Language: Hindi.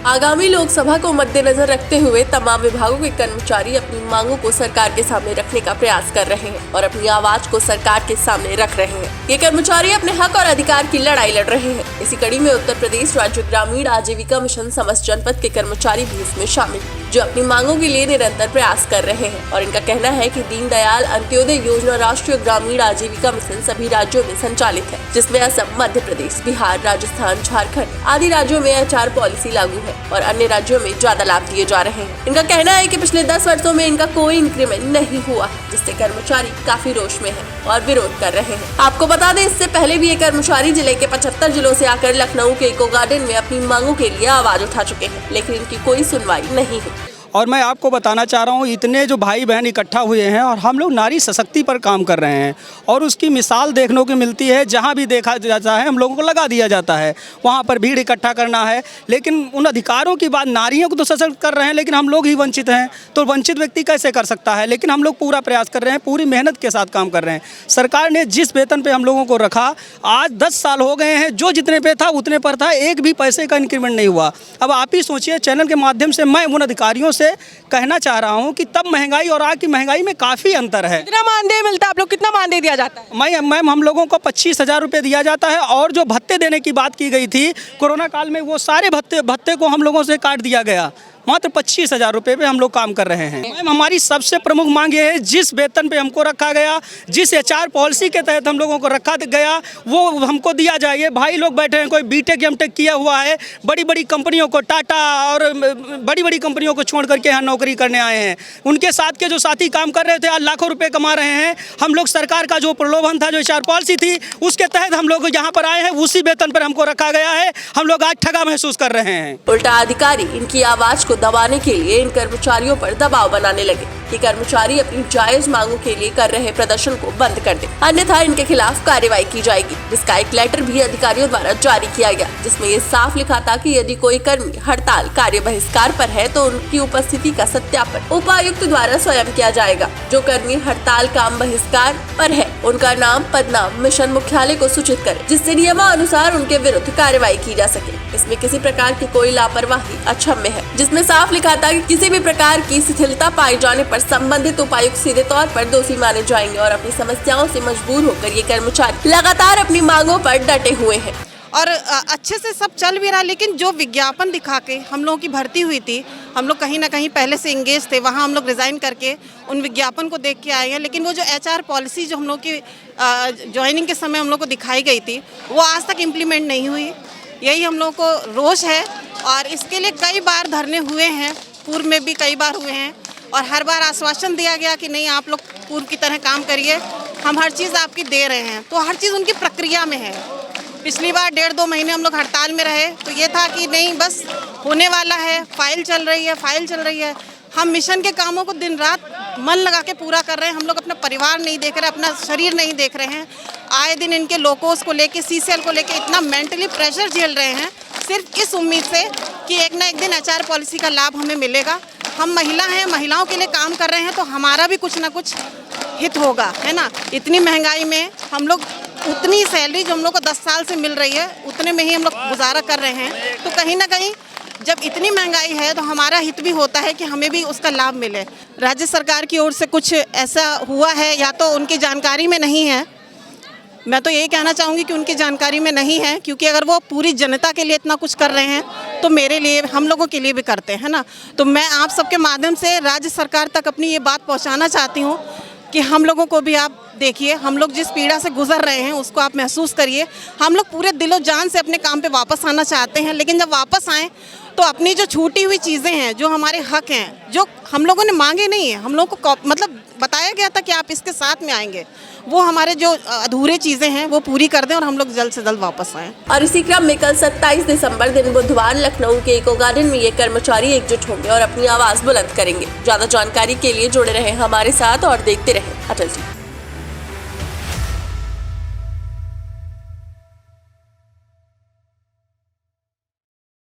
आगामी लोकसभा को मद्देनजर रखते हुए तमाम विभागों के कर्मचारी अपनी मांगों को सरकार के सामने रखने का प्रयास कर रहे हैं और अपनी आवाज को सरकार के सामने रख रहे हैं। ये कर्मचारी अपने हक और अधिकार की लड़ाई लड़ रहे हैं। इसी कड़ी में उत्तर प्रदेश राज्य ग्रामीण आजीविका मिशन समस्त जनपद के कर्मचारी भी इसमें शामिल, जो अपनी मांगों के लिए निरंतर प्रयास कर रहे हैं। और इनका कहना है कि दीनदयाल अंत्योदय योजना राष्ट्रीय ग्रामीण आजीविका मिशन सभी राज्यों में संचालित है, जिसमें असम, मध्य प्रदेश, बिहार, राजस्थान, झारखंड आदि राज्यों में HR पॉलिसी लागू है और अन्य राज्यों में ज्यादा लाभ दिए जा रहे हैं। इनका कहना है कि पिछले 10 वर्षों में इनका कोई इंक्रीमेंट नहीं हुआ, जिससे कर्मचारी काफी रोष में हैं और विरोध कर रहे हैं। आपको बता दें, इससे पहले भी ये कर्मचारी जिले के 75 जिलों से आकर लखनऊ के इको गार्डन में अपनी मांगों के लिए आवाज उठा चुके हैं, लेकिन इनकी कोई सुनवाई नहीं हुई। और मैं आपको बताना चाह रहा हूँ, इतने जो भाई बहन इकट्ठा हुए हैं और हम लोग नारी सशक्ति पर काम कर रहे हैं और उसकी मिसाल देखने को मिलती है। जहाँ भी देखा जाता है हम लोगों को लगा दिया जाता है, वहाँ पर भीड़ इकट्ठा करना है, लेकिन उन अधिकारों की बात नारियों को तो सशक्त कर रहे हैं, लेकिन हम लोग ही वंचित हैं। तो वंचित व्यक्ति कैसे कर सकता है? लेकिन हम लोग पूरा प्रयास कर रहे हैं, पूरी मेहनत के साथ काम कर रहे हैं। सरकार ने जिस वेतन पर हम लोगों को रखा, आज 10 साल हो गए हैं, जो जितने पे था उतने पर था, एक भी पैसे का इंक्रीमेंट नहीं हुआ। अब आप ही सोचिए, चैनल के माध्यम से मैं उन अधिकारियों से कहना चाह रहा हूं कि तब महंगाई और आज की महंगाई में काफ़ी अंतर है। कितना मानदेय मिलता है? आप लोग कितना मानदेय दिया जाता है? मैम हम लोगों को 25,000 रुपये दिया जाता है और जो भत्ते देने की बात की गई थी कोरोना काल में, वो सारे भत्ते को हम लोगों से काट दिया गया। मात्र 25,000 रुपये पे हम लोग काम कर रहे हैं। मैम हमारी सबसे प्रमुख मांग ये है, जिस वेतन पे हमको रखा गया, जिस HR पॉलिसी के तहत हम लोगों को रखा गया, वो हमको दिया जाए। ये भाई लोग बैठे हैं, कोई BTech MTech किया हुआ है, बड़ी बड़ी कंपनियों को, टाटा और बड़ी बड़ी कंपनियों को छोड़ करके यहाँ नौकरी करने आए हैं। उनके साथ के जो साथी काम कर रहे थे आज लाखों रुपये कमा रहे हैं। हम लोग सरकार का जो प्रलोभन था, जो HR पॉलिसी थी, उसके तहत हम लोग यहाँ पर आए हैं, उसी वेतन पर हमको रखा गया है। हम लोग आज ठगा महसूस कर रहे हैं। उल्टा अधिकारी इनकी आवाज को दबाने के लिए इन कर्मचारियों पर दबाव बनाने लगे कि कर्मचारी अपनी जायज मांगों के लिए कर रहे प्रदर्शन को बंद कर दे, अन्यथा इनके खिलाफ कार्रवाई की जाएगी। जिसका एक लेटर भी अधिकारियों द्वारा जारी किया गया, जिसमें ये साफ लिखा था कि यदि कोई कर्मी हड़ताल, कार्य बहिष्कार पर है तो उनकी उपस्थिति का सत्यापन उपायुक्त द्वारा स्वयं किया जाएगा। जो कर्मी हड़ताल, काम बहिष्कार पर है, उनका नाम, पदनाम मिशन मुख्यालय को सूचित करे, जिससे नियमानुसार उनके विरुद्ध कार्रवाई की जा सके। इसमें किसी प्रकार की कोई लापरवाही अक्षम्य है। जिसमें साफ लिखा था कि किसी भी प्रकार की शिथिलता पाए जाने पर संबंधित उपायुक्त सीधे तौर पर दोषी माने जाएंगे और अपनी समस्याओं से मजबूर होकर ये कर्मचारी लगातार अपनी मांगों पर डटे हुए हैं। और अच्छे से सब चल भी रहा, लेकिन जो विज्ञापन दिखा के हम लोगों की भर्ती हुई थी, हम लोग कहीं ना कहीं पहले से इंगेज थे, वहाँ हम लोग रिज़ाइन करके उन विज्ञापन को देख के आए हैं। लेकिन वो जो HR पॉलिसी जो हम लोग की ज्वाइनिंग के समय हम लोग को दिखाई गई थी, वो आज तक इम्प्लीमेंट नहीं हुई। यही हम लोग को रोष है और इसके लिए कई बार धरने हुए हैं, पूर्व में भी कई बार हुए हैं और हर बार आश्वासन दिया गया कि नहीं, आप लोग पूर्व की तरह काम करिए, हम हर चीज़ आपकी दे रहे हैं। तो हर चीज़ उनकी प्रक्रिया में है। पिछली बार 1.5-2 महीने हम लोग हड़ताल में रहे, तो ये था कि नहीं, बस होने वाला है, फाइल चल रही है। हम मिशन के कामों को दिन रात मन लगा के पूरा कर रहे हैं। हम लोग अपना परिवार नहीं देख रहे, अपना शरीर नहीं देख रहे हैं। आए दिन इनके लोकोस को लेके, CCL को लेके इतना मेंटली प्रेशर झेल रहे हैं, सिर्फ इस उम्मीद से कि एक ना एक दिन HR पॉलिसी का लाभ हमें मिलेगा। हम महिला हैं, महिलाओं के लिए काम कर रहे हैं, तो हमारा भी कुछ ना कुछ हित होगा, है ना। इतनी महंगाई में हम लोग उतनी सैलरी जो हम लोग को 10 साल से मिल रही है, उतने में ही हम लोग गुजारा कर रहे हैं। तो कहीं ना कहीं जब इतनी महंगाई है तो हमारा हित भी होता है कि हमें भी उसका लाभ मिले। राज्य सरकार की ओर से कुछ ऐसा हुआ है या तो उनकी जानकारी में नहीं है। मैं तो यही कहना चाहूँगी कि उनकी जानकारी में नहीं है, क्योंकि अगर वो पूरी जनता के लिए इतना कुछ कर रहे हैं तो मेरे लिए, हम लोगों के लिए भी करते हैं ना। तो मैं आप सबके माध्यम से राज्य सरकार तक अपनी ये बात पहुँचाना चाहती हूँ कि हम लोगों को भी आप देखिए, हम लोग जिस पीड़ा से गुजर रहे हैं उसको आप महसूस करिए। हम लोग पूरे दिलो जान से अपने काम पे वापस आना चाहते हैं, लेकिन जब वापस आएँ तो अपनी जो छूटी हुई चीज़ें हैं, जो हमारे हक हैं, जो हम लोगों ने मांगे नहीं है, हम लोगों को मतलब बताया गया था कि आप इसके साथ में आएंगे, वो हमारे जो अधूरे चीज़ें हैं वो पूरी कर दें और हम लोग जल्द से जल्द वापस आएँ। और इसी क्रम में कल 27 दिसंबर दिन बुधवार लखनऊ के इको गार्डन में ये कर्मचारी एकजुट होंगे और अपनी आवाज़ बुलंद करेंगे। ज़्यादा जानकारी के लिए जुड़े रहे हमारे साथ और देखते रहे अटल जी।